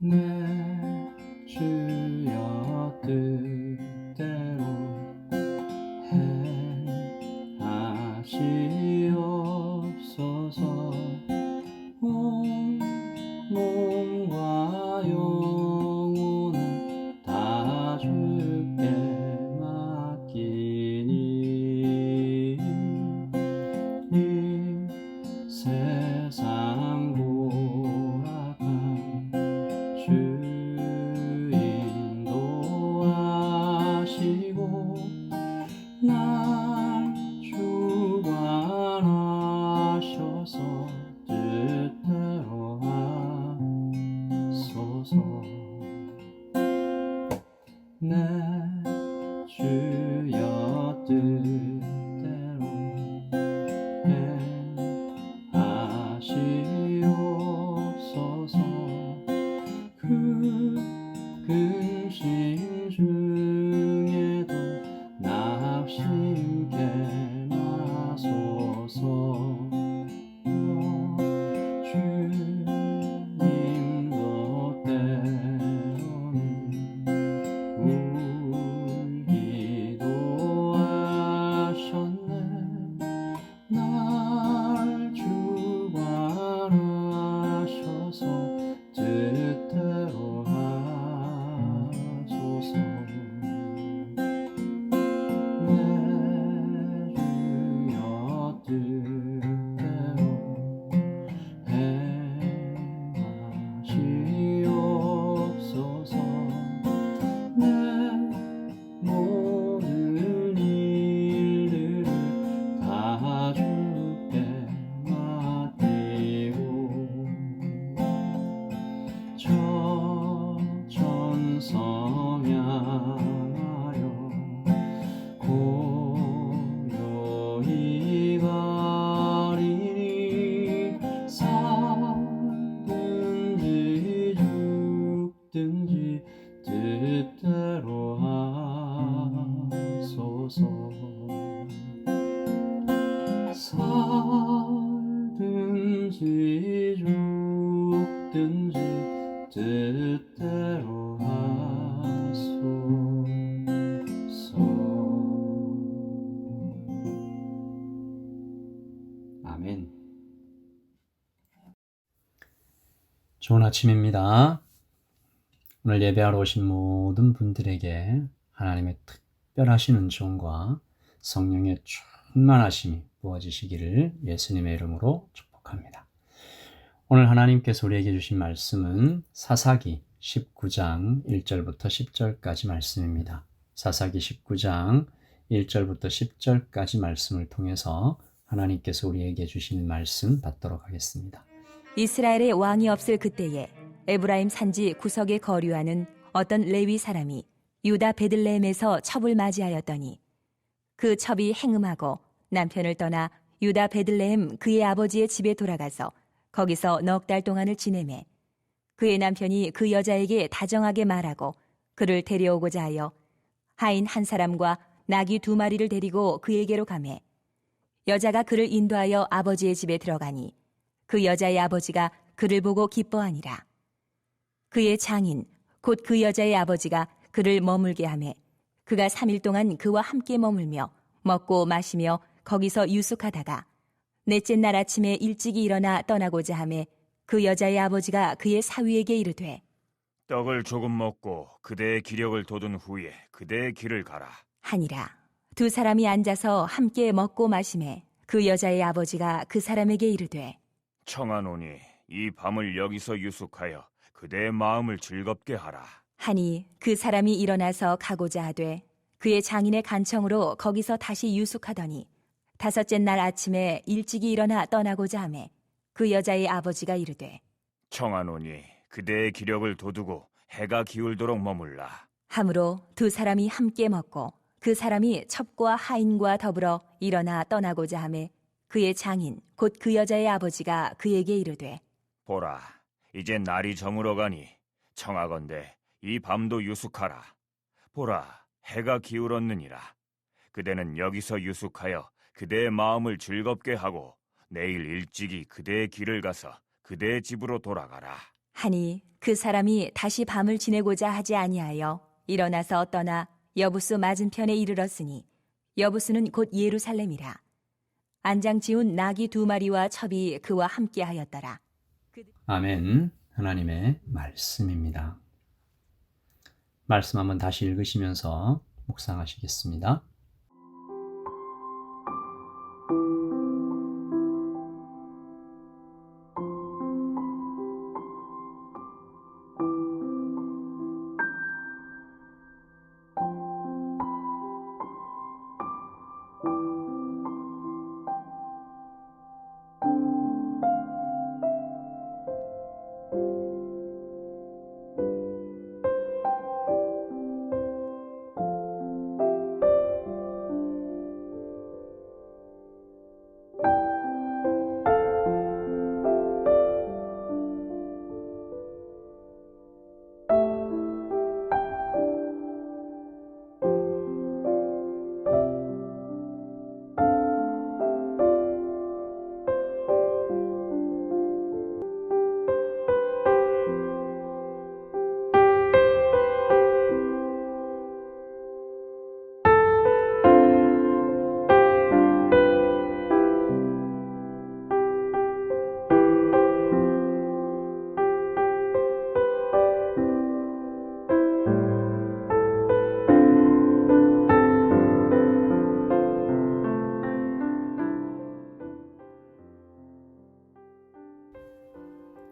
내 주여 뜻대로 행하시옵소서. 온 몸과 영혼을 다 주께 맡기니 이 세상 돌아간 주 인도하시고 날 주관하셔서 뜻대로 하소서. 내 주여 뜻대로 행하시옵소서. 그 근심 중에도 낙심케 마소서. 주님도 때로는 울기도 하셨네. 날 주관하셔서 뜻대로 하소서. 내 주여 뜻대로 행하시옵소서. 내 모든 일들을 다 주께 맡기고 천성 향하여 고요히 가리니 살든지 죽든지 뜻대로 하소서. 살든지 죽든지 뜻대로 하소서. 아멘. 좋은 아침입니다. 오늘 예배하러 오신 모든 분들에게 하나님의 특별하신 은총과 성령의 충만하심이 부어지시기를 예수님의 이름으로 축복합니다. 오늘 하나님께서 우리에게 주신 말씀은 사사기 19장 1절부터 10절까지 말씀입니다. 사사기 19장 1절부터 10절까지 말씀을 통해서 하나님께서 우리에게 주시는 말씀 받도록 하겠습니다. 이스라엘의 왕이 없을 그때에 에브라임 산지 구석에 거류하는 어떤 레위 사람이 유다 베들레헴에서 첩을 맞이하였더니 그 첩이 행음하고 남편을 떠나 유다 베들레헴 그의 아버지의 집에 돌아가서 거기서 넉 달 동안을 지내매 그의 남편이 그 여자에게 다정하게 말하고 그를 데려오고자 하여 하인 한 사람과 나귀 2마리를 데리고 그에게로 가매 여자가 그를 인도하여 아버지의 집에 들어가니 그 여자의 아버지가 그를 보고 기뻐하니라. 그의 장인 곧 그 여자의 아버지가 그를 머물게 하매 그가 3일 동안 그와 함께 머물며 먹고 마시며 거기서 유숙하다가 넷째 날 아침에 일찍이 일어나 떠나고자 하매 그 여자의 아버지가 그의 사위에게 이르되 떡을 조금 먹고 그대의 기력을 돋운 후에 그대의 길을 가라 하니라. 2 사람이 앉아서 함께 먹고 마시매 그 여자의 아버지가 그 사람에게 이르되 청하노니 이 밤을 여기서 유숙하여 그대의 마음을 즐겁게 하라. 하니 그 사람이 일어나서 가고자 하되 그의 장인의 간청으로 거기서 다시 유숙하더니 5째 날 아침에 일찍이 일어나 떠나고자 하매 그 여자의 아버지가 이르되 청하노니 그대의 기력을 돋우고 해가 기울도록 머물라. 함으로 2 사람이 함께 먹고 그 사람이 첩과 하인과 더불어 일어나 떠나고자 하매 그의 장인 곧 그 여자의 아버지가 그에게 이르되 보라, 이제 날이 저물어 가니 청하건대 이 밤도 유숙하라. 보라, 해가 기울었느니라. 그대는 여기서 유숙하여 그대의 마음을 즐겁게 하고 내일 일찍이 그대의 길을 가서 그대의 집으로 돌아가라. 하니 그 사람이 다시 밤을 지내고자 하지 아니하여 일어나서 떠나 여부수 맞은편에 이르렀으니 여부수는 곧 예루살렘이라. 안장 지운 나귀 2마리와 첩이 그와 함께하였더라. 아멘. 하나님의 말씀입니다. 말씀 한번 다시 읽으시면서 묵상하시겠습니다.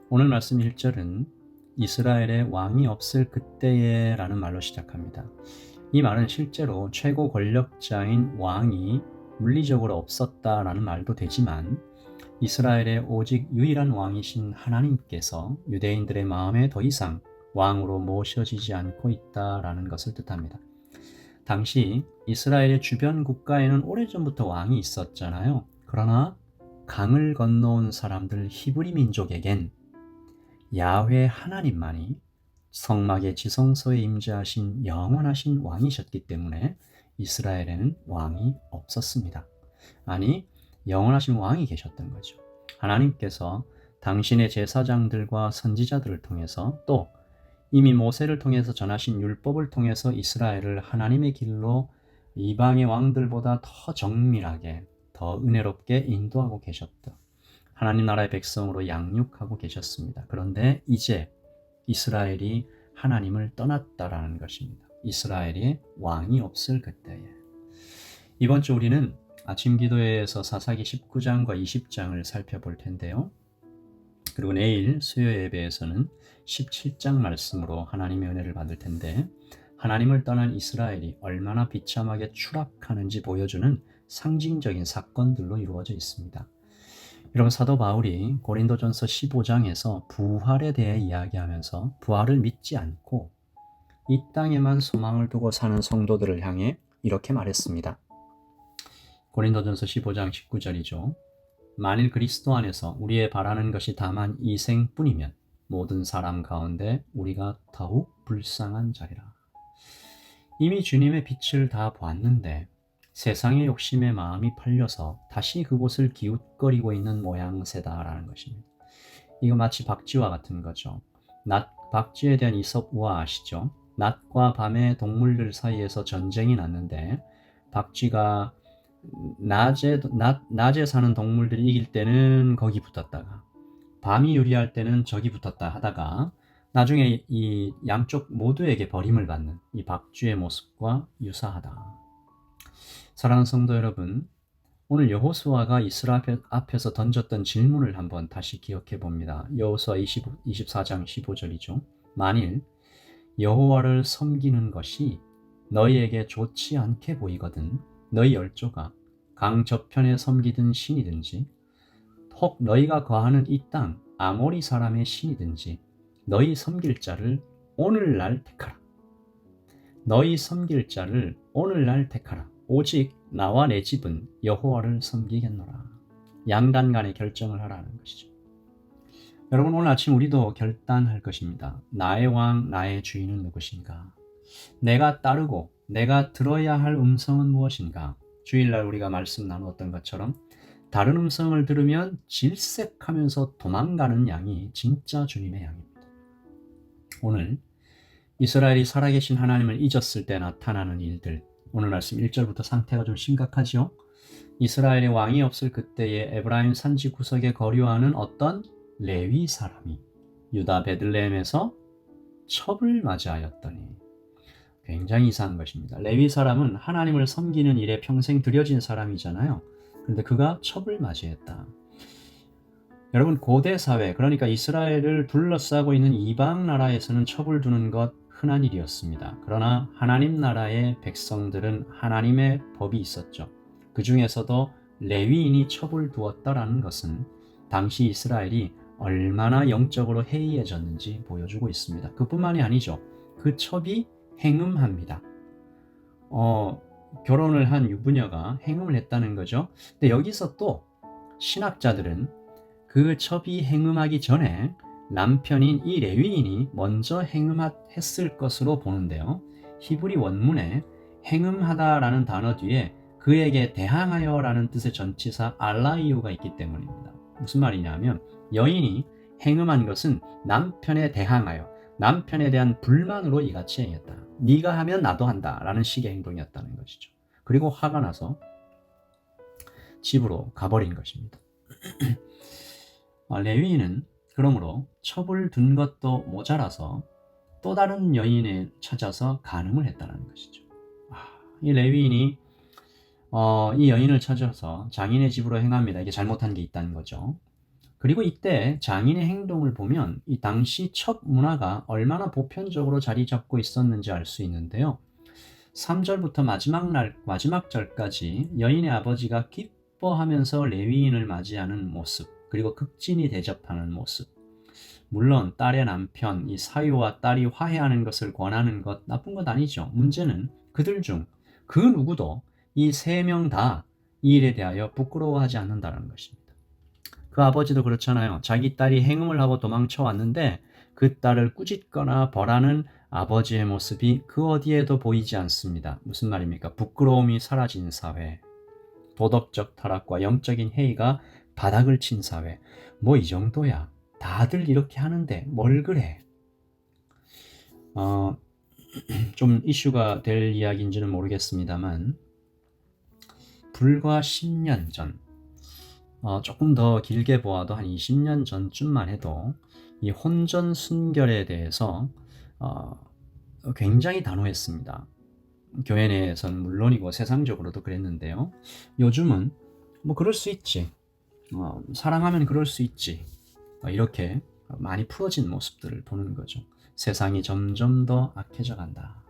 오늘 말씀 1절은 이스라엘의 왕이 없을 그때에 라는 말로 시작합니다. 이 말은 실제로 최고 권력자인 왕이 물리적으로 없었다라는 말도 되지만 이스라엘의 오직 유일한 왕이신 하나님께서 유대인들의 마음에 더 이상 왕으로 모셔지지 않고 있다라는 것을 뜻합니다. 당시 이스라엘의 주변 국가에는 오래전부터 왕이 있었잖아요. 그러나 강을 건너온 사람들 히브리 민족에겐 야훼 하나님만이 성막의 지성소에 임재하신 영원하신 왕이셨기 때문에 이스라엘에는 왕이 없었습니다. 아니, 영원하신 왕이 계셨던 거죠. 하나님께서 당신의 제사장들과 선지자들을 통해서 또 이미 모세를 통해서 전하신 율법을 통해서 이스라엘을 하나님의 길로 이방의 왕들보다 더 정밀하게, 더 은혜롭게 인도하고 계셨다. 하나님 나라의 백성으로 양육하고 계셨습니다. 그런데 이제 이스라엘이 하나님을 떠났다라는 것입니다. 이스라엘이 왕이 없을 그때에. 이번 주 우리는 아침 기도회에서 사사기 19장과 20장을 살펴볼 텐데요. 그리고 내일 수요 예배에서는 17장 말씀으로 하나님의 은혜를 받을 텐데 하나님을 떠난 이스라엘이 얼마나 비참하게 추락하는지 보여주는 상징적인 사건들로 이루어져 있습니다. 여러분, 사도 바울이 고린도전서 15장에서 부활에 대해 이야기하면서 부활을 믿지 않고 이 땅에만 소망을 두고 사는 성도들을 향해 이렇게 말했습니다. 고린도전서 15장 19절이죠. 만일 그리스도 안에서 우리의 바라는 것이 다만 이 생뿐이면 모든 사람 가운데 우리가 더욱 불쌍한 자리라. 이미 주님의 빛을 다 보았는데 세상의 욕심에 마음이 팔려서 다시 그곳을 기웃거리고 있는 모양새다라는 것입니다. 이거 마치 박쥐와 같은 거죠. 박쥐에 대한 이솝 우화 아시죠? 낮과 밤의 동물들 사이에서 전쟁이 났는데 박쥐가 낮에 사는 동물들이 이길 때는 거기 붙었다가 밤이 유리할 때는 저기 붙었다 하다가 나중에 이 양쪽 모두에게 버림을 받는 이 박쥐의 모습과 유사하다. 사랑하는 성도 여러분, 오늘 여호수아가 이스라엘 앞에서 던졌던 질문을 한번 다시 기억해 봅니다. 여호수아 24장 15절이죠. 만일 여호와를 섬기는 것이 너희에게 좋지 않게 보이거든 너희 열조가 강 저편에 섬기던 신이든지 혹 너희가 거하는 이 땅 아모리 사람의 신이든지 너희 섬길 자를 오늘날 택하라. 너희 섬길 자를 오늘날 택하라. 오직 나와 내 집은 여호와를 섬기겠노라. 양단 간의 결정을 하라는 것이죠. 여러분, 오늘 아침 우리도 결단할 것입니다. 나의 왕, 나의 주인은 누구신가? 내가 따르고 내가 들어야 할 음성은 무엇인가? 주일날 우리가 말씀 나누었던 것처럼 다른 음성을 들으면 질색하면서 도망가는 양이 진짜 주님의 양입니다. 오늘 이스라엘이 살아계신 하나님을 잊었을 때 나타나는 일들, 오늘 말씀 1절부터 상태가 좀 심각하죠. 이스라엘의 왕이 없을 그때에 에브라임 산지 구석에 거류하는 어떤 레위 사람이 유다 베들레헴에서 첩을 맞이하였더니, 굉장히 이상한 것입니다. 레위 사람은 하나님을 섬기는 일에 평생 들여진 사람이잖아요. 그런데 그가 첩을 맞이했다. 여러분, 고대 사회, 그러니까 이스라엘을 둘러싸고 있는 이방 나라에서는 첩을 두는 것 흔한 일이었습니다. 그러나 하나님 나라의 백성들은 하나님의 법이 있었죠. 그 중에서도 레위인이 첩을 두었다라는 것은 당시 이스라엘이 얼마나 영적으로 해이해졌는지 보여주고 있습니다. 그뿐만이 아니죠. 그 첩이 행음합니다. 결혼을 한 유부녀가 행음을 했다는 거죠. 근데 여기서 또 신학자들은 그 첩이 행음하기 전에 남편인 이 레위인이 먼저 행음했을 것으로 보는데요. 히브리 원문에 행음하다라는 단어 뒤에 그에게 대항하여라는 뜻의 전치사 알라이오가 있기 때문입니다. 무슨 말이냐면 여인이 행음한 것은 남편에 대항하여 남편에 대한 불만으로 이같이 행했다. 네가 하면 나도 한다 라는 식의 행동이었다는 것이죠. 그리고 화가 나서 집으로 가버린 것입니다. 레위인은 그러므로 첩을 둔 것도 모자라서 또 다른 여인을 찾아서 간음을 했다는 것이죠. 이 레위인이 이 여인을 찾아서 장인의 집으로 행합니다. 이게 잘못한 게 있다는 거죠. 그리고 이때 장인의 행동을 보면 이 당시 첩 문화가 얼마나 보편적으로 자리 잡고 있었는지 알 수 있는데요. 3절부터 마지막 절까지 여인의 아버지가 기뻐하면서 레위인을 맞이하는 모습, 그리고 극진히 대접하는 모습. 물론 딸의 남편, 이 사위와 딸이 화해하는 것을 권하는 것 나쁜 것 아니죠. 문제는 그들 중 그 누구도 이 세 명 다 이 일에 대하여 부끄러워하지 않는다는 것입니다. 그 아버지도 그렇잖아요. 자기 딸이 행음을 하고 도망쳐 왔는데 그 딸을 꾸짖거나 벌하는 아버지의 모습이 그 어디에도 보이지 않습니다. 무슨 말입니까? 부끄러움이 사라진 사회, 도덕적 타락과 영적인 해이가 바닥을 친 사회. 뭐 이 정도야. 다들 이렇게 하는데 뭘 그래? 좀 이슈가 될 이야기인지는 모르겠습니다만 불과 10년 전, 조금 더 길게 보아도 한 20년 전쯤만 해도 이 혼전 순결에 대해서 굉장히 단호했습니다. 교회 내에서는 물론이고 세상적으로도 그랬는데요. 요즘은 뭐 그럴 수 있지, 사랑하면 그럴 수 있지, 이렇게 많이 풀어진 모습들을 보는 거죠. 세상이 점점 더 악해져 간다.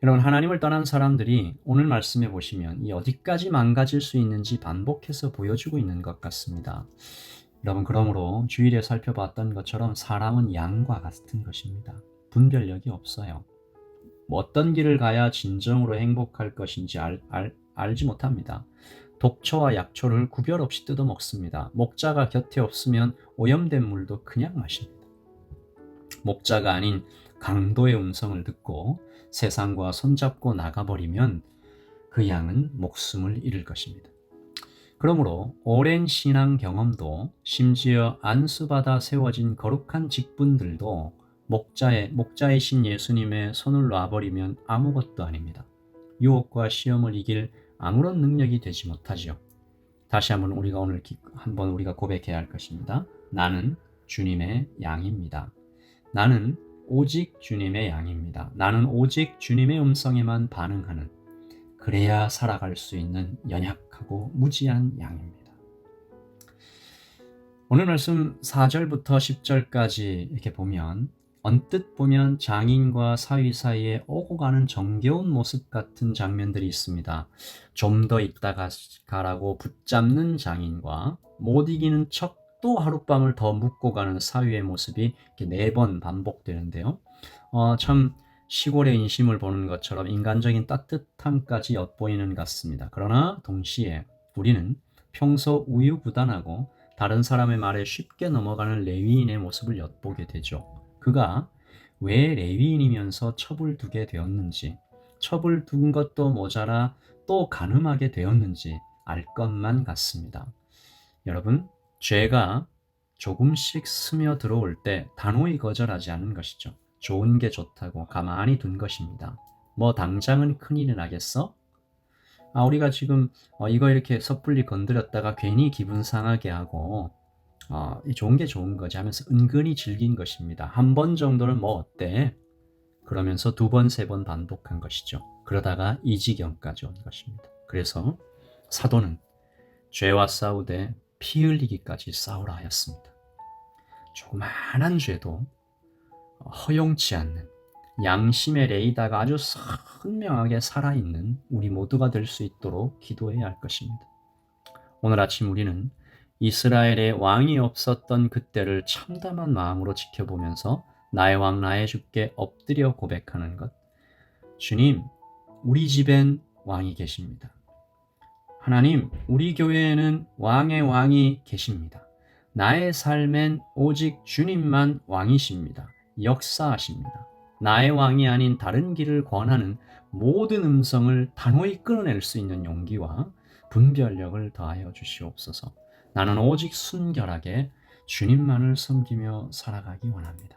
여러분, 하나님을 떠난 사람들이 오늘 말씀해 보시면 이 어디까지 망가질 수 있는지 반복해서 보여주고 있는 것 같습니다. 여러분, 그러므로 주일에 살펴봤던 것처럼 사람은 양과 같은 것입니다. 분별력이 없어요. 뭐 어떤 길을 가야 진정으로 행복할 것인지 알지 못합니다. 독초와 약초를 구별 없이 뜯어먹습니다. 목자가 곁에 없으면 오염된 물도 그냥 마십니다. 목자가 아닌 강도의 음성을 듣고 세상과 손잡고 나가버리면 그 양은 목숨을 잃을 것입니다. 그러므로 오랜 신앙 경험도, 심지어 안수받아 세워진 거룩한 직분들도 목자이신 예수님의 손을 놔버리면 아무것도 아닙니다. 유혹과 시험을 이길 아무런 능력이 되지 못하지요. 다시 한번 우리가 고백해야 할 것입니다. 나는 주님의 양입니다. 나는 오직 주님의 양입니다. 나는 오직 주님의 음성에만 반응하는, 그래야 살아갈 수 있는 연약하고 무지한 양입니다. 오늘 말씀 4절부터 10절까지 이렇게 보면 언뜻 보면 장인과 사위 사이에 오고 가는 정겨운 모습 같은 장면들이 있습니다. 좀 더 있다가 가라고 붙잡는 장인과 못 이기는 척 또 하룻밤을 더 묵고 가는 사위의 모습이 이렇게 4번 반복되는데요. 참 시골의 인심을 보는 것처럼 인간적인 따뜻함까지 엿보이는 것 같습니다. 그러나 동시에 우리는 평소 우유부단하고 다른 사람의 말에 쉽게 넘어가는 레위인의 모습을 엿보게 되죠. 그가 왜 레위인이면서 첩을 두게 되었는지, 첩을 둔 것도 모자라 또 간음하게 되었는지 알 것만 같습니다. 여러분, 죄가 조금씩 스며들어올 때 단호히 거절하지 않은 것이죠. 좋은 게 좋다고 가만히 둔 것입니다. 뭐 당장은 큰일이 나겠어? 우리가 지금 이거 이렇게 섣불리 건드렸다가 괜히 기분 상하게 하고 좋은 게 좋은 거지 하면서 은근히 즐긴 것입니다. 한 번 정도는 뭐 어때? 그러면서 두 번, 세 번 반복한 것이죠. 그러다가 이 지경까지 온 것입니다. 그래서 사도는 죄와 싸우되 피 흘리기까지 싸우라 하였습니다. 조그마한 죄도 허용치 않는 양심의 레이더가 아주 선명하게 살아있는 우리 모두가 될 수 있도록 기도해야 할 것입니다. 오늘 아침 우리는 이스라엘에 왕이 없었던 그때를 참담한 마음으로 지켜보면서 나의 왕 나의 주께 엎드려 고백하는 것. 주님, 우리 집엔 왕이 계십니다. 하나님, 우리 교회에는 왕의 왕이 계십니다. 나의 삶엔 오직 주님만 왕이십니다. 역사하십니다. 나의 왕이 아닌 다른 길을 권하는 모든 음성을 단호히 끊어낼 수 있는 용기와 분별력을 더하여 주시옵소서. 나는 오직 순결하게 주님만을 섬기며 살아가기 원합니다.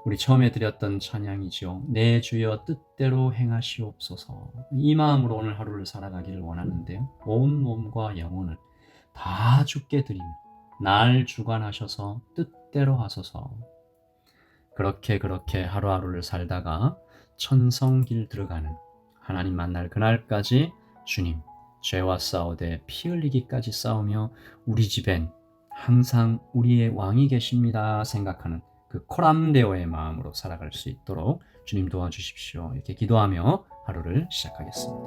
우리 처음에 드렸던 찬양이죠. 내 주여 뜻대로 행하시옵소서. 이 마음으로 오늘 하루를 살아가기를 원하는데요. 온 몸과 영혼을 다 주께 드리며 날 주관하셔서 뜻대로 하소서. 그렇게 하루하루를 살다가 천성길 들어가는 하나님 만날 그날까지 주님, 죄와 싸우되 피 흘리기까지 싸우며 우리 집엔 항상 우리의 왕이 계십니다 생각하는 그 코람데오의 마음으로 살아갈 수 있도록 주님 도와주십시오. 이렇게 기도하며 하루를 시작하겠습니다.